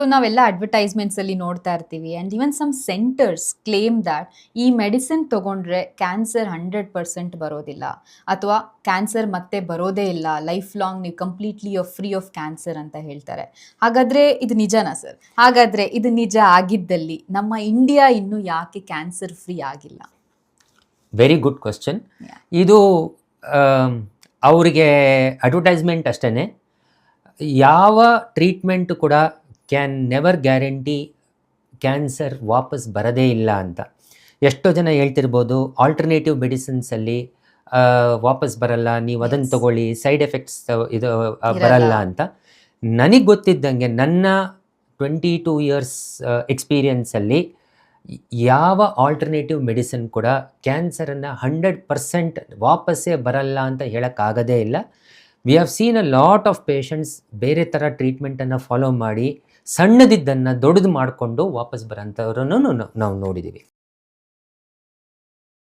So ನಾವೆಲ್ಲ advertisements ಅಲ್ಲಿ ನೋಡ್ತಾ ಇರ್ತೀವಿ and even some centres claim that ಈ ಮೆಡಿಸಿನ್ ತಗೊಂಡ್ರೆ ಕ್ಯಾನ್ಸರ್ 100% ಬರೋದಿಲ್ಲ ಅಥವಾ ಕ್ಯಾನ್ಸರ್ ಮತ್ತೆ ಬರೋದೇ ಇಲ್ಲ, ಲೈಫ್ ಲಾಂಗ್ ನೀವು ಕಂಪ್ಲೀಟ್ಲಿ ಫ್ರೀ ಆಫ್ ಕ್ಯಾನ್ಸರ್ ಅಂತ ಹೇಳ್ತಾರೆ. ಹಾಗಾದ್ರೆ ಇದು ನಿಜನಾ ಸರ್? ಹಾಗಾದ್ರೆ ಇದು ನಿಜ ಆಗಿದ್ದಲ್ಲಿ ನಮ್ಮ ಇಂಡಿಯಾ ಇನ್ನು ಯಾಕೆ ಕ್ಯಾನ್ಸರ್ ಫ್ರೀ ಆಗಿಲ್ಲ? Very good question. ಇದು ಅವರಿಗೆ ಅಡ್ವರ್ಟೈಸ್ಮೆಂಟ್ ಅಷ್ಟೇ. ಯಾವ ಟ್ರೀಟ್ಮೆಂಟ್ ಕೂಡ ಕ್ಯಾನ್ ನೆವರ್ ಗ್ಯಾರಂಟಿ ಕ್ಯಾನ್ಸರ್ ವಾಪಸ್ ಬರೋದೇ ಇಲ್ಲ ಅಂತ. ಎಷ್ಟೋ ಜನ ಹೇಳ್ತಿರ್ಬೋದು ಆಲ್ಟರ್ನೇಟಿವ್ ಮೆಡಿಸಿನ್ಸಲ್ಲಿ ವಾಪಸ್ ಬರಲ್ಲ, ನೀವು ಅದನ್ನು ತಗೊಳ್ಳಿ, ಸೈಡ್ ಎಫೆಕ್ಟ್ಸ್ ಇದು ಬರಲ್ಲ ಅಂತ. ನನಗೆ ಗೊತ್ತಿದ್ದಂಗೆ ನನ್ನ 22 ಇಯರ್ಸ್ ಎಕ್ಸ್ಪೀರಿಯನ್ಸಲ್ಲಿ ಯಾವ ಆಲ್ಟರ್ನೇಟಿವ್ ಮೆಡಿಸಿನ್ ಕೂಡ ಕ್ಯಾನ್ಸರನ್ನು 100% ವಾಪಸ್ಸೇ ಬರಲ್ಲ ಅಂತ ಹೇಳೋಕ್ಕಾಗೋದೇ ಇಲ್ಲ. We have seen a lot of patients ಬೇರೆ ಥರ ಟ್ರೀಟ್ಮೆಂಟನ್ನು ಫಾಲೋ ಮಾಡಿ ಸಣ್ಣದಿದ್ದನ್ನು ದೊಡ್ಡದು ಮಾಡಿಕೊಂಡು ವಾಪಸ್ ಬರೋಂಥವ್ರನ್ನು ನಾವು ನೋಡಿದ್ದೀವಿ.